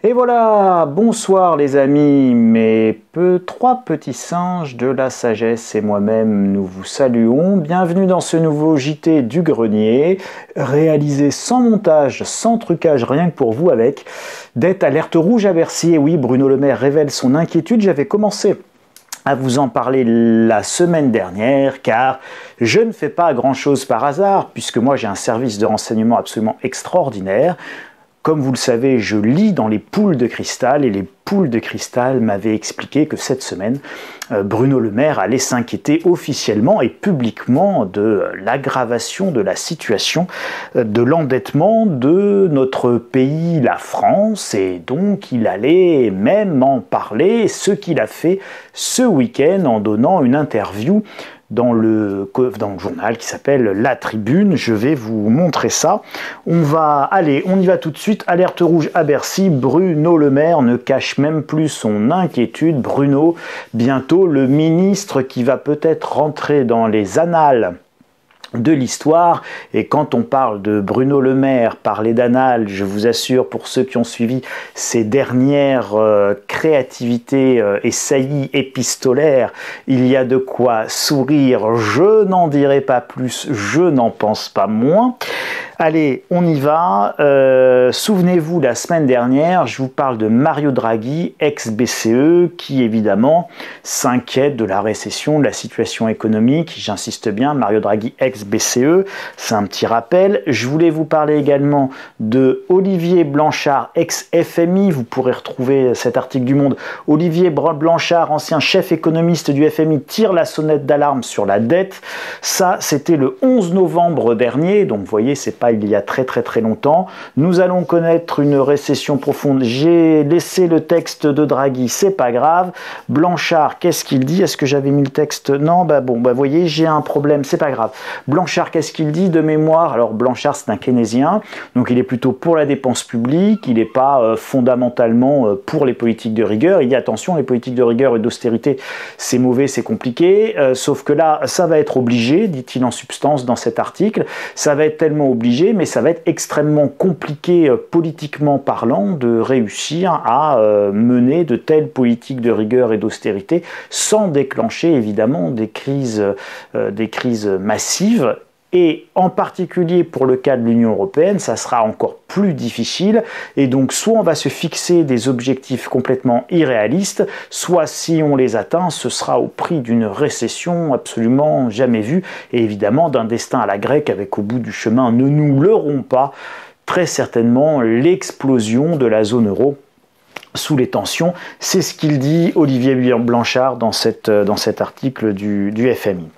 Et voilà, bonsoir les amis, trois petits singes de la sagesse et moi-même, nous vous saluons. Bienvenue dans ce nouveau JT du grenier, réalisé sans montage, sans trucage, rien que pour vous avec d'être alerte rouge à Bercy. Et oui, Bruno Le Maire révèle son inquiétude, j'avais commencé à vous en parler la semaine dernière, car je ne fais pas grand-chose par hasard, puisque moi j'ai un service de renseignement absolument extraordinaire. Comme vous le savez, je lis dans les poules de cristal et les poules de cristal m'avaient expliqué que cette semaine, Bruno Le Maire allait s'inquiéter officiellement et publiquement de l'aggravation de la situation, de l'endettement de notre pays, la France, et donc il allait même en parler, ce qu'il a fait ce week-end en donnant une interview dans le journal qui s'appelle La Tribune. Je vais vous montrer ça. On y va tout de suite. Alerte rouge à Bercy. Bruno Le Maire ne cache même plus son inquiétude. Bruno, bientôt le ministre qui va peut-être rentrer dans les annales de l'histoire. Et quand on parle de Bruno Le Maire, parler d'annales, je vous assure, pour ceux qui ont suivi ces dernières créativités et saillies épistolaires, il y a de quoi sourire. Je n'en dirai pas plus, je n'en pense pas moins. Allez, on y va. Souvenez-vous, la semaine dernière, je vous parle de Mario Draghi, ex-BCE, qui évidemment s'inquiète de la récession, de la situation économique. J'insiste bien, Mario Draghi, ex-BCE, c'est un petit rappel. Je voulais vous parler également de Olivier Blanchard, ex-FMI. Vous pourrez retrouver cet article du Monde. Olivier Blanchard, ancien chef économiste du FMI, tire la sonnette d'alarme sur la dette. Ça, c'était le 11 novembre dernier. Donc, vous voyez, c'est pas il y a très longtemps. Nous allons connaître une récession profonde. J'ai laissé le texte de Draghi, c'est pas grave. Blanchard, qu'est-ce qu'il dit? Est-ce que j'avais mis le texte? Non, vous voyez, j'ai un problème, c'est pas grave. Blanchard, qu'est-ce qu'il dit de mémoire? Alors Blanchard, c'est un keynésien, donc il est plutôt pour la dépense publique, il n'est pas fondamentalement pour les politiques de rigueur. Il dit attention, les politiques de rigueur et d'austérité, c'est mauvais, c'est compliqué, sauf que là, ça va être obligé, dit-il en substance dans cet article, ça va être tellement obligé, mais ça va être extrêmement compliqué politiquement parlant de réussir à mener de telles politiques de rigueur et d'austérité sans déclencher évidemment des crises massives. Et en particulier pour le cas de l'Union européenne, ça sera encore plus difficile. Et donc, soit on va se fixer des objectifs complètement irréalistes, soit si on les atteint, ce sera au prix d'une récession absolument jamais vue. Et évidemment, d'un destin à la grecque avec au bout du chemin, ne nous leurrons pas, très certainement l'explosion de la zone euro sous les tensions. C'est ce qu'il dit Olivier Blanchard dans cet article du FMI.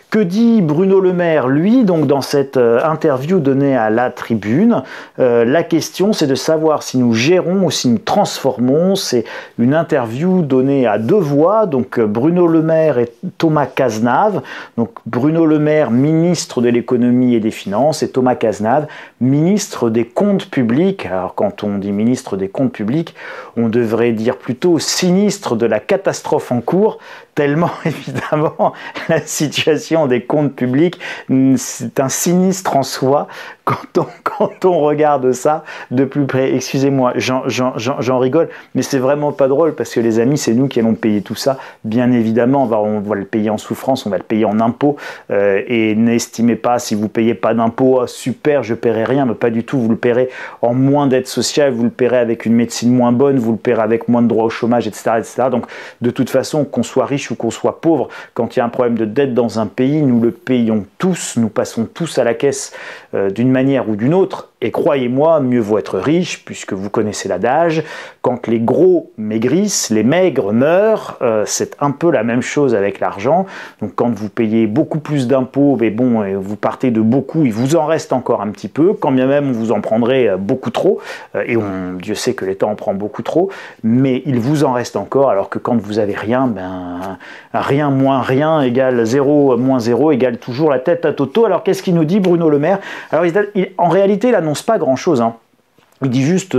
Que dit Bruno Le Maire, lui, donc dans cette interview donnée à La Tribune? La question, c'est de savoir si nous gérons ou si nous transformons. C'est une interview donnée à deux voix, donc Bruno Le Maire et Thomas Cazenave. Donc Bruno Le Maire, ministre de l'économie et des finances, et Thomas Cazenave, ministre des comptes publics. Alors quand on dit ministre des comptes publics, on devrait dire plutôt sinistre de la catastrophe en cours, tellement évidemment la situation des comptes publics, c'est un sinistre en soi quand on regarde ça de plus près. Excusez-moi, j'en rigole, mais c'est vraiment pas drôle parce que les amis, c'est nous qui allons payer tout ça. Bien évidemment, on va le payer en souffrance, on va le payer en impôts. Et n'estimez pas, si vous payez pas d'impôts, oh, super, je paierai rien, mais pas du tout. Vous le paierez en moins d'aide sociale, vous le paierez avec une médecine moins bonne, vous le paierez avec moins de droits au chômage, etc., etc. Donc, de toute façon, qu'on soit riche ou qu'on soit pauvre, quand il y a un problème de dette dans un pays, nous le payons tous, nous passons tous à la caisse d'une manière ou d'une autre. Et croyez-moi, mieux vaut être riche, puisque vous connaissez l'adage, quand les gros maigrissent, les maigres meurent, c'est un peu la même chose avec l'argent. Donc quand vous payez beaucoup plus d'impôts, mais bon, vous partez de beaucoup, il vous en reste encore un petit peu, quand bien même vous en prendrez beaucoup trop, et Dieu sait que l'État en prend beaucoup trop, mais il vous en reste encore, alors que quand vous avez rien, rien moins rien égale 0 moins 0 égale toujours la tête à Toto. Alors qu'est-ce qu'il nous dit Bruno Le Maire? Alors en réalité, il n'annonce pas grand-chose, hein. Il dit juste,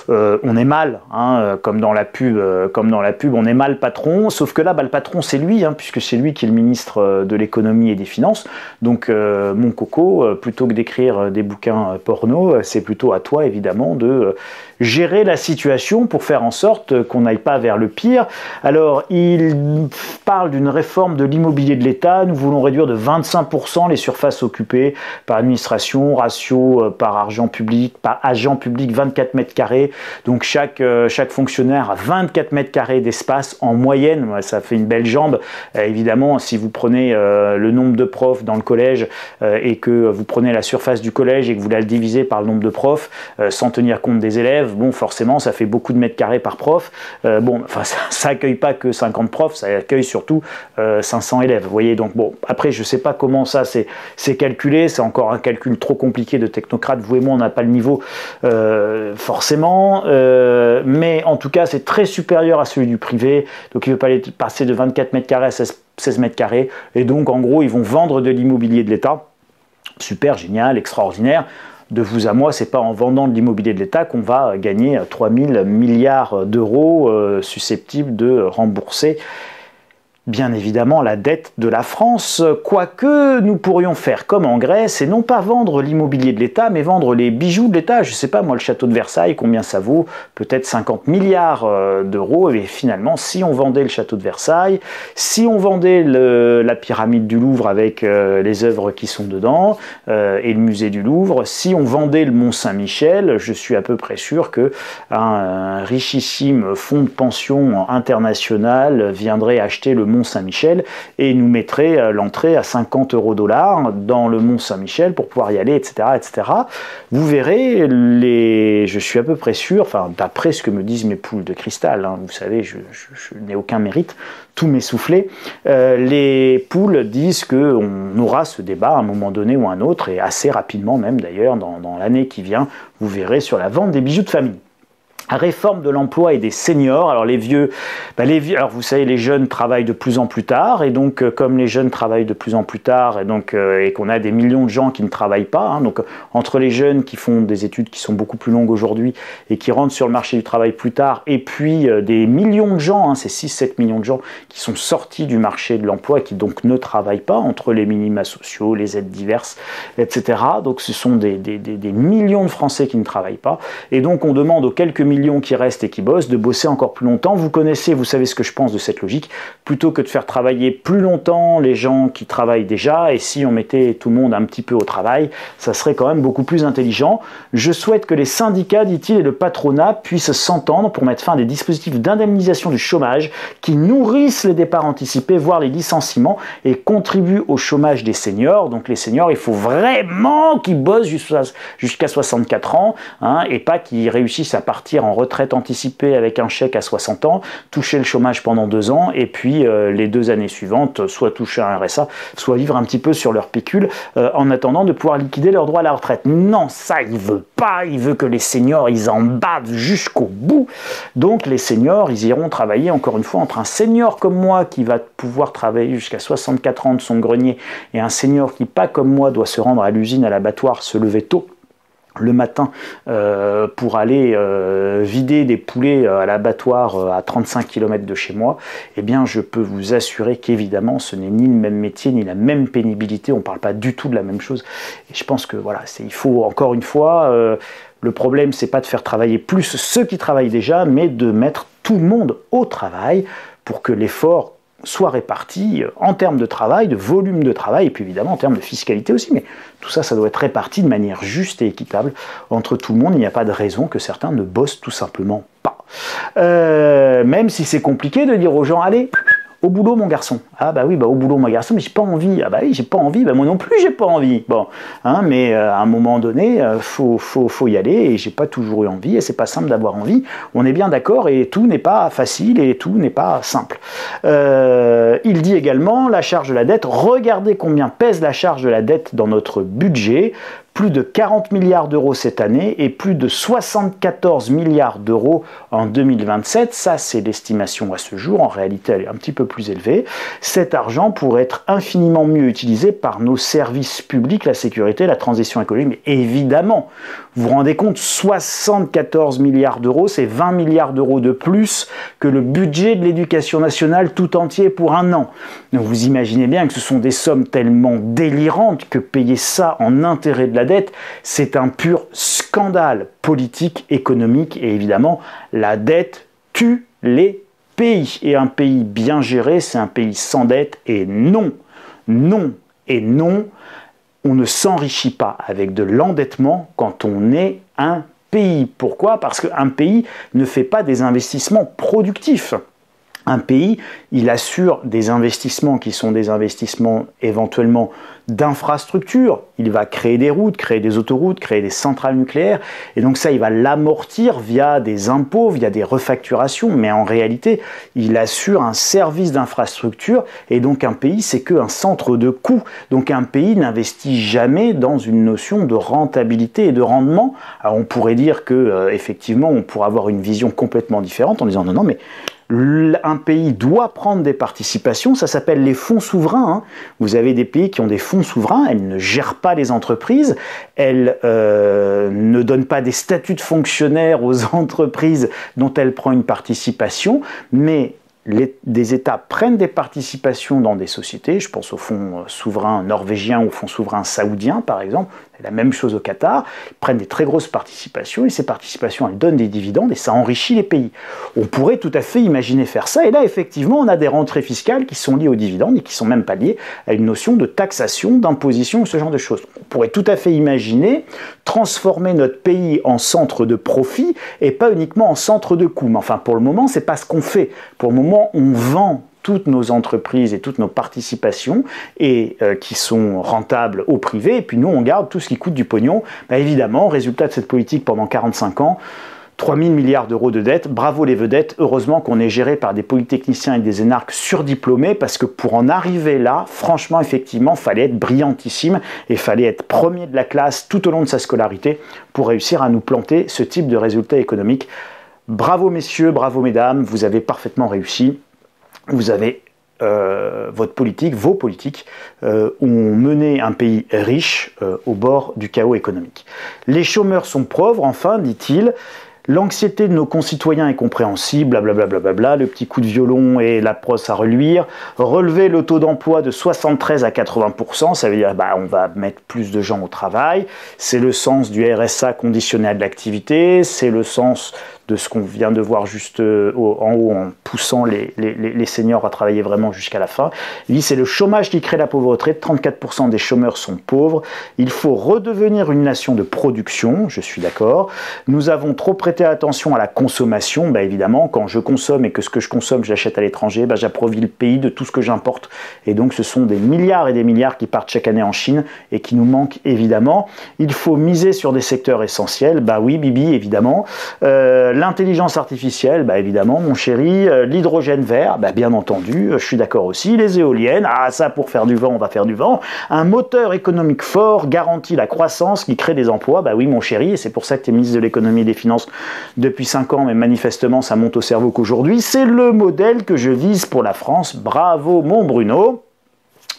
on est mal, hein, comme dans la pub, on est mal patron. Sauf que là, le patron, c'est lui, hein, puisque c'est lui qui est le ministre de l'économie et des finances. Donc, mon coco, plutôt que d'écrire des bouquins porno, c'est plutôt à toi, évidemment, de gérer la situation pour faire en sorte qu'on n'aille pas vers le pire. Alors, il parle d'une réforme de l'immobilier de l'État. Nous voulons réduire de 25% les surfaces occupées par administration, ratio par agent public 24 mètres carrés. Donc, chaque fonctionnaire a 24 mètres carrés d'espace en moyenne. Ça fait une belle jambe. Évidemment, si vous prenez le nombre de profs dans le collège et que vous prenez la surface du collège et que vous la divisez par le nombre de profs sans tenir compte des élèves, bon, forcément, ça fait beaucoup de mètres carrés par prof. Bon, enfin, ça accueille pas que 50 profs, ça accueille surtout 500 élèves. Vous voyez, donc bon, après, je sais pas comment ça c'est calculé, c'est encore un calcul trop compliqué de technocrate. Vous et moi, on n'a pas le niveau forcément, mais en tout cas, c'est très supérieur à celui du privé. Donc, il ne veut pas passer de 24 mètres carrés à 16 mètres carrés. Et donc, en gros, ils vont vendre de l'immobilier de l'État. Super, génial, extraordinaire. De vous à moi, c'est pas en vendant de l'immobilier de l'État qu'on va gagner 3000 milliards d'euros susceptibles de rembourser bien évidemment la dette de la France, quoique nous pourrions faire comme en Grèce et non pas vendre l'immobilier de l'État, mais vendre les bijoux de l'État. Je ne sais pas, moi, le château de Versailles, combien ça vaut? Peut-être 50 milliards d'euros. Et finalement, si on vendait le château de Versailles, si on vendait la pyramide du Louvre avec les œuvres qui sont dedans, et le musée du Louvre, si on vendait le Mont Saint-Michel, je suis à peu près sûr qu'un richissime fonds de pension international viendrait acheter le Mont Saint-Michel et nous mettrait l'entrée à 50 € dans le Mont Saint-Michel pour pouvoir y aller, etc., etc. Vous verrez, je suis à peu près sûr, enfin d'après ce que me disent mes poules de cristal, hein, vous savez, je n'ai aucun mérite, tout m'est soufflé, les poules disent qu'on aura ce débat à un moment donné ou un autre, et assez rapidement même d'ailleurs, dans l'année qui vient, vous verrez sur la vente des bijoux de famille. Réforme de l'emploi et des seniors. Alors les vieux, alors vous savez, les jeunes travaillent de plus en plus tard, et donc comme les jeunes travaillent de plus en plus tard, et qu'on a des millions de gens qui ne travaillent pas, hein, donc entre les jeunes qui font des études qui sont beaucoup plus longues aujourd'hui et qui rentrent sur le marché du travail plus tard, et puis des millions de gens, hein, c'est 6-7 millions de gens qui sont sortis du marché de l'emploi et qui donc ne travaillent pas, entre les minima sociaux, les aides diverses, etc. Donc ce sont des millions de Français qui ne travaillent pas, et donc on demande aux quelques millions qui restent et qui bossent de bosser encore plus longtemps. Vous savez ce que je pense de cette logique, plutôt que de faire travailler plus longtemps les gens qui travaillent déjà, et si on mettait tout le monde un petit peu au travail, ça serait quand même beaucoup plus intelligent. Je souhaite que les syndicats, dit-il, et le patronat puissent s'entendre pour mettre fin à des dispositifs d'indemnisation du chômage qui nourrissent les départs anticipés, voire les licenciements, et contribuent au chômage des seniors. Donc les seniors, il faut vraiment qu'ils bossent jusqu'à 64 ans, hein, et pas qu'ils réussissent à partir en retraite anticipée avec un chèque à 60 ans, toucher le chômage pendant 2 ans, et puis les 2 années suivantes, soit toucher un RSA, soit vivre un petit peu sur leur pécule, en attendant de pouvoir liquider leur droit à la retraite. Non, ça il veut pas, il veut que les seniors, ils en bavent jusqu'au bout. Donc les seniors, ils iront travailler, encore une fois, entre un senior comme moi qui va pouvoir travailler jusqu'à 64 ans de son grenier, et un senior qui, pas comme moi, doit se rendre à l'usine, à l'abattoir, se lever tôt le matin pour aller vider des poulets à l'abattoir à 35 km de chez moi, eh bien je peux vous assurer qu'évidemment ce n'est ni le même métier ni la même pénibilité, on ne parle pas du tout de la même chose, et je pense que voilà, il faut encore une fois, le problème c'est pas de faire travailler plus ceux qui travaillent déjà, mais de mettre tout le monde au travail pour que l'effort soit réparti en termes de travail, de volume de travail, et puis évidemment en termes de fiscalité aussi, mais tout ça, ça doit être réparti de manière juste et équitable entre tout le monde. Il n'y a pas de raison que certains ne bossent tout simplement pas. Même si c'est compliqué de dire aux gens, allez, au boulot mon garçon. Ah bah oui, bah au boulot mon garçon, mais j'ai pas envie. Ah bah oui, j'ai pas envie, bah moi non plus j'ai pas envie. Bon, hein, mais à un moment donné, faut y aller, et j'ai pas toujours eu envie, et c'est pas simple d'avoir envie. On est bien d'accord, et tout n'est pas facile, et tout n'est pas simple. Il dit également, la charge de la dette, regardez combien pèse la charge de la dette dans notre budget. Plus de 40 milliards d'euros cette année et plus de 74 milliards d'euros en 2027. Ça, c'est l'estimation à ce jour. En réalité, elle est un petit peu plus élevée. Cet argent pourrait être infiniment mieux utilisé par nos services publics, la sécurité, la transition écologique. Mais évidemment, vous vous rendez compte, 74 milliards d'euros, c'est 20 milliards d'euros de plus que le budget de l'éducation nationale tout entier pour un an. Donc vous imaginez bien que ce sont des sommes tellement délirantes que payer ça en intérêt de la la dette. C'est un pur scandale politique, économique, et évidemment, la dette tue les pays. Et un pays bien géré, c'est un pays sans dette, et non, non et non, on ne s'enrichit pas avec de l'endettement quand on est un pays. Pourquoi? Parce qu'un pays ne fait pas des investissements productifs. Un pays, il assure des investissements qui sont des investissements éventuellement d'infrastructures. Il va créer des routes, créer des autoroutes, créer des centrales nucléaires. Et donc ça, il va l'amortir via des impôts, via des refacturations. Mais en réalité, il assure un service d'infrastructure. Et donc un pays, c'est qu'un centre de coûts. Donc un pays n'investit jamais dans une notion de rentabilité et de rendement. Alors on pourrait dire que effectivement, on pourrait avoir une vision complètement différente en disant non, non, mais un pays doit prendre des participations, ça s'appelle les fonds souverains. Hein. Vous avez des pays qui ont des fonds souverains, elles ne gèrent pas les entreprises, elles ne donnent pas des statuts de fonctionnaires aux entreprises dont elles prennent une participation, mais des États prennent des participations dans des sociétés, je pense au fonds souverain norvégien ou au fonds souverain saoudien par exemple, c'est la même chose au Qatar, ils prennent des très grosses participations et ces participations elles donnent des dividendes et ça enrichit les pays. On pourrait tout à fait imaginer faire ça et là effectivement on a des rentrées fiscales qui sont liées aux dividendes et qui ne sont même pas liées à une notion de taxation, d'imposition ou ce genre de choses. On pourrait tout à fait imaginer transformer notre pays en centre de profit et pas uniquement en centre de coût. Mais enfin pour le moment c'est pas ce qu'on fait. Pour le moment on vend toutes nos entreprises et toutes nos participations et qui sont rentables au privé et puis nous on garde tout ce qui coûte du pognon. Bah, évidemment, résultat de cette politique pendant 45 ans, 3 000 milliards d'euros de dettes, bravo les vedettes, heureusement qu'on est géré par des polytechniciens et des énarques surdiplômés parce que pour en arriver là, franchement, effectivement, fallait être brillantissime et fallait être premier de la classe tout au long de sa scolarité pour réussir à nous planter ce type de résultats économiques. Bravo messieurs, bravo mesdames, vous avez parfaitement réussi. Vous avez votre politique, vos politiques, ont mené un pays riche au bord du chaos économique. Les chômeurs sont pauvres, enfin, dit-il. L'anxiété de nos concitoyens est compréhensible, blablabla, le petit coup de violon et la prose à reluire. Relever le taux d'emploi de 73 à 80%, ça veut dire on va mettre plus de gens au travail. C'est le sens du RSA conditionné à de l'activité, c'est le sens de ce qu'on vient de voir juste en haut en poussant les seniors à travailler vraiment jusqu'à la fin. Il dit c'est le chômage qui crée la pauvreté, 34% des chômeurs sont pauvres. Il faut redevenir une nation de production, je suis d'accord. Nous avons trop prêté attention à la consommation, évidemment, quand je consomme et que ce que je consomme, je l'achète à l'étranger, j'approvis le pays de tout ce que j'importe. Et donc ce sont des milliards et des milliards qui partent chaque année en Chine et qui nous manquent évidemment. Il faut miser sur des secteurs essentiels, oui Bibi, évidemment. L'intelligence artificielle, évidemment, mon chéri. L'hydrogène vert, bien entendu, je suis d'accord aussi. Les éoliennes, ça pour faire du vent, on va faire du vent. Un moteur économique fort garantit la croissance qui crée des emplois, oui mon chéri, et c'est pour ça que tu es ministre de l'économie et des finances depuis 5 ans, mais manifestement ça monte au cerveau qu'aujourd'hui. C'est le modèle que je vise pour la France. Bravo mon Bruno.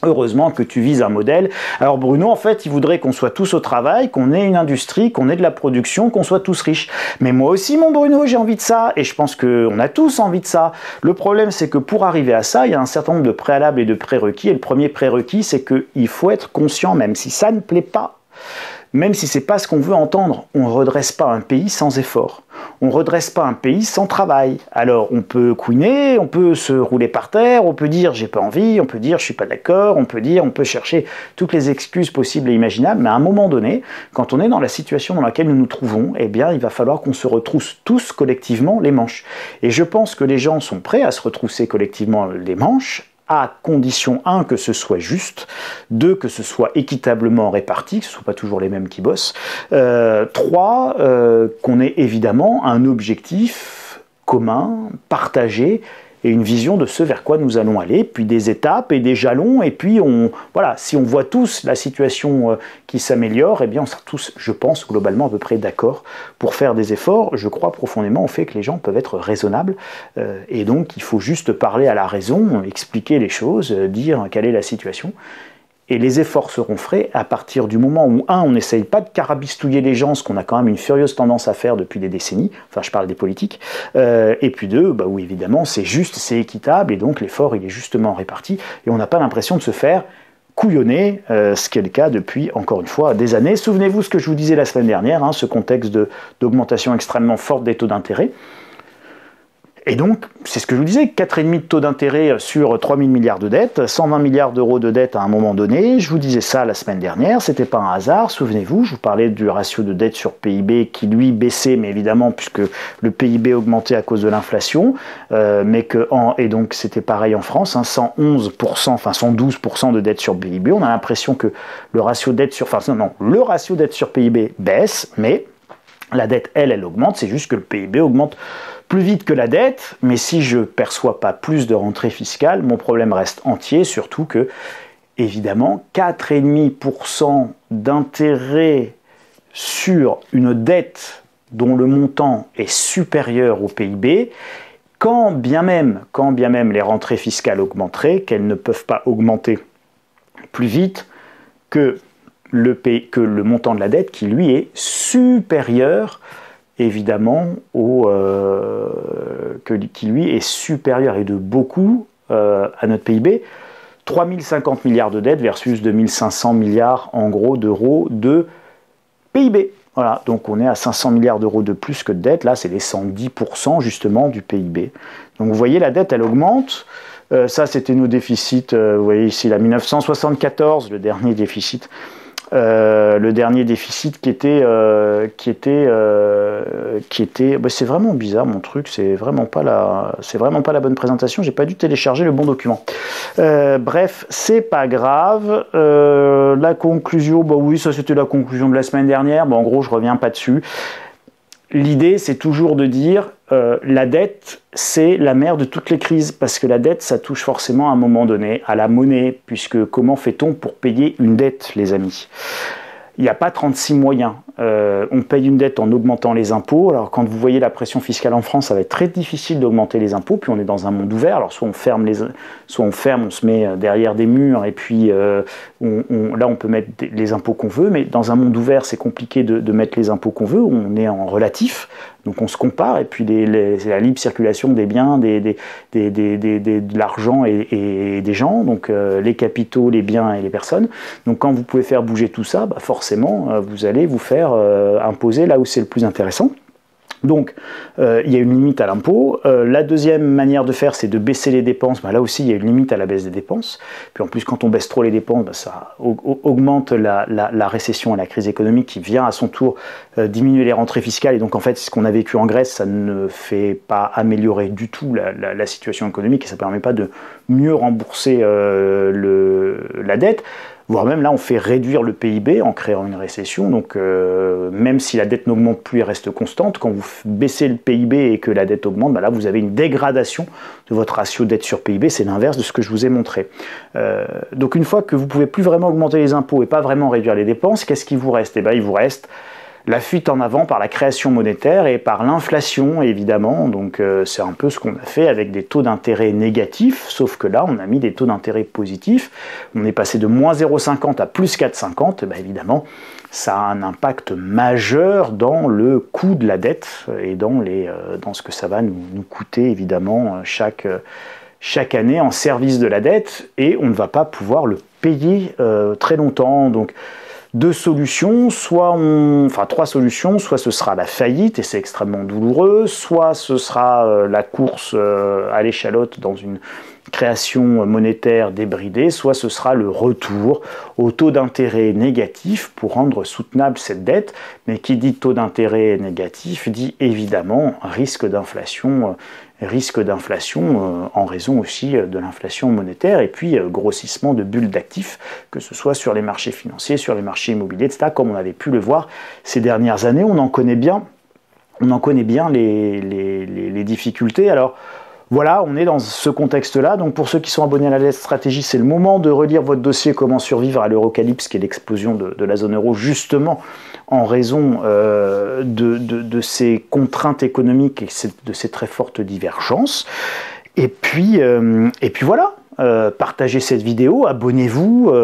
Heureusement que tu vises un modèle. Alors Bruno, en fait, il voudrait qu'on soit tous au travail, qu'on ait une industrie, qu'on ait de la production, qu'on soit tous riches. Mais moi aussi, mon Bruno, j'ai envie de ça. Et je pense qu'on a tous envie de ça. Le problème, c'est que pour arriver à ça, il y a un certain nombre de préalables et de prérequis. Et le premier prérequis, c'est qu'il faut être conscient, même si ça ne plaît pas, même si c'est pas ce qu'on veut entendre, on ne redresse pas un pays sans effort. On ne redresse pas un pays sans travail. Alors on peut couiner, on peut se rouler par terre, on peut dire j'ai pas envie, on peut dire je suis pas d'accord, on peut chercher toutes les excuses possibles et imaginables, mais à un moment donné, quand on est dans la situation dans laquelle nous nous trouvons, il va falloir qu'on se retrousse tous collectivement les manches. Et je pense que les gens sont prêts à se retrousser collectivement les manches, à condition 1 que ce soit juste, 2 que ce soit équitablement réparti, que ce ne soit pas toujours les mêmes qui bossent, 3 qu'on ait évidemment un objectif commun, partagé, et une vision de ce vers quoi nous allons aller, puis des étapes et des jalons, et puis si on voit tous la situation qui s'améliore, on sera tous, je pense, globalement à peu près d'accord pour faire des efforts. Je crois profondément au fait que les gens peuvent être raisonnables, et donc il faut juste parler à la raison, expliquer les choses, dire quelle est la situation. Et les efforts seront faits à partir du moment où, on n'essaye pas de carabistouiller les gens, ce qu'on a quand même une furieuse tendance à faire depuis des décennies, enfin je parle des politiques, et puis 2, où évidemment c'est juste, c'est équitable, et donc l'effort il est justement réparti, et on n'a pas l'impression de se faire couillonner, ce qui est le cas depuis, encore une fois, des années. Souvenez-vous ce que je vous disais la semaine dernière, ce contexte d'augmentation extrêmement forte des taux d'intérêt. Et donc, c'est ce que je vous disais, 4,5 de taux d'intérêt sur 3 000 milliards de dettes, 120 milliards d'euros de dettes à un moment donné. Je vous disais ça la semaine dernière, c'était pas un hasard, souvenez-vous, je vous parlais du ratio de dette sur PIB qui lui baissait, mais évidemment, puisque le PIB augmentait à cause de l'inflation, et donc c'était pareil en France, 111%, enfin 112% de dette sur PIB. On a l'impression que le ratio dette sur PIB baisse, mais la dette, elle augmente, c'est juste que le PIB augmente plus vite que la dette, mais si je ne perçois pas plus de rentrée fiscale, mon problème reste entier, surtout que, évidemment, 4,5% d'intérêt sur une dette dont le montant est supérieur au PIB, quand bien même les rentrées fiscales augmenteraient, qu'elles ne peuvent pas augmenter plus vite que le montant de la dette qui, lui, est supérieur évidemment qui lui est supérieur et de beaucoup à notre PIB. 3 050 milliards de dettes versus 2 500 milliards en gros d'euros de PIB. Voilà, donc on est à 500 milliards d'euros de plus que de dette. Là, c'est les 110% justement du PIB. Donc vous voyez, la dette, elle augmente. Ça, c'était nos déficits. Vous voyez ici, la 1974, le dernier déficit. Qui était c'est vraiment bizarre mon truc, c'est vraiment pas la bonne présentation, j'ai pas dû télécharger le bon document. Bref, c'est pas grave. La conclusion, oui, ça c'était la conclusion de la semaine dernière. En gros, je reviens pas dessus. L'idée, c'est toujours de dire la dette, c'est la mère de toutes les crises, parce que la dette, ça touche forcément à un moment donné à la monnaie, puisque comment fait-on pour payer une dette, les amis ? Il n'y a pas 36 moyens. On paye une dette en augmentant les impôts. Alors quand vous voyez la pression fiscale en France, ça va être très difficile d'augmenter les impôts. Puis on est dans un monde ouvert. Alors soit on ferme, on se met derrière des murs et puis là on peut mettre les impôts qu'on veut. Mais dans un monde ouvert, c'est compliqué de mettre les impôts qu'on veut. On est en relatif. Donc on se compare et puis c'est la libre circulation des biens, de l'argent et des gens, donc les capitaux, les biens et les personnes. Donc quand vous pouvez faire bouger tout ça, forcément vous allez vous faire imposer là où c'est le plus intéressant. Donc, il y a une limite à l'impôt. La deuxième manière de faire, c'est de baisser les dépenses. Là aussi, il y a une limite à la baisse des dépenses. Puis en plus, quand on baisse trop les dépenses, ça augmente la récession et la crise économique qui vient à son tour diminuer les rentrées fiscales. Et donc, en fait, ce qu'on a vécu en Grèce, ça ne fait pas améliorer du tout la situation économique et ça ne permet pas de mieux rembourser la dette. Voire même là, on fait réduire le PIB en créant une récession. Donc, même si la dette n'augmente plus et reste constante, quand vous baissez le PIB et que la dette augmente, là, vous avez une dégradation de votre ratio dette sur PIB. C'est l'inverse de ce que je vous ai montré. Donc, une fois que vous ne pouvez plus vraiment augmenter les impôts et pas vraiment réduire les dépenses, qu'est-ce qui vous reste ? Il vous reste la fuite en avant par la création monétaire et par l'inflation, évidemment. Donc c'est un peu ce qu'on a fait avec des taux d'intérêt négatifs, sauf que là, on a mis des taux d'intérêt positifs. On est passé de moins 0,50 à plus 4,50. Évidemment, ça a un impact majeur dans le coût de la dette et dans ce que ça va nous coûter, évidemment, chaque année en service de la dette. Et on ne va pas pouvoir le payer très longtemps. Donc, trois solutions, soit ce sera la faillite et c'est extrêmement douloureux, soit ce sera la course à l'échalote dans une création monétaire débridée, soit ce sera le retour au taux d'intérêt négatif pour rendre soutenable cette dette. Mais qui dit taux d'intérêt négatif dit évidemment risque d'inflation en raison aussi de l'inflation monétaire et puis grossissement de bulles d'actifs, que ce soit sur les marchés financiers, sur les marchés immobiliers, etc. Comme on avait pu le voir ces dernières années, on en connaît bien les difficultés. Alors voilà, on est dans ce contexte-là. Donc pour ceux qui sont abonnés à la lettre stratégie, c'est le moment de relire votre dossier Comment survivre à l'Eurocalypse, qui est l'explosion de la zone euro, justement en raison de ces contraintes économiques et de ces très fortes divergences. Et puis voilà. Partagez cette vidéo, abonnez-vous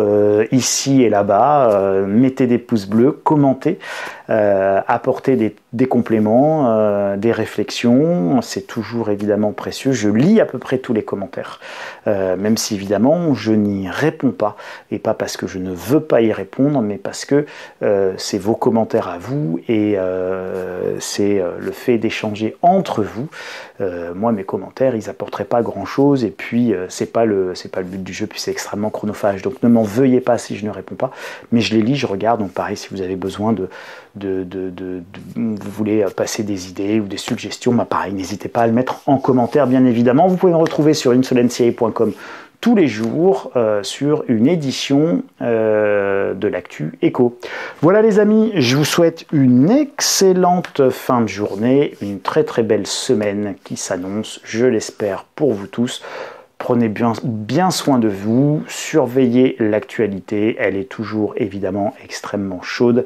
ici et là-bas, mettez des pouces bleus, commentez. apporter des compléments, des réflexions. C'est toujours évidemment précieux. Je lis à peu près tous les commentaires, même si évidemment je n'y réponds pas, et pas parce que je ne veux pas y répondre, mais parce que c'est vos commentaires à vous, et c'est le fait d'échanger entre vous. Moi, mes commentaires, ils apporteraient pas grand chose, et puis c'est pas le but du jeu, puis c'est extrêmement chronophage, donc ne m'en veuillez pas si je ne réponds pas, mais je les lis, je regarde. Donc pareil, si vous avez besoin vous voulez passer des idées ou des suggestions, bah pareil, n'hésitez pas à le mettre en commentaire, bien évidemment. Vous pouvez me retrouver sur insolentia.com tous les jours sur une édition de l'actu éco. Voilà les amis, je vous souhaite une excellente fin de journée, une très très belle semaine qui s'annonce, je l'espère pour vous tous. Prenez bien soin de vous, surveillez l'actualité, elle est toujours évidemment extrêmement chaude,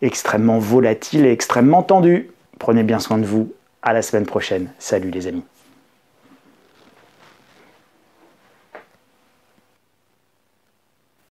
extrêmement volatile et extrêmement tendue. Prenez bien soin de vous, à la semaine prochaine. Salut les amis.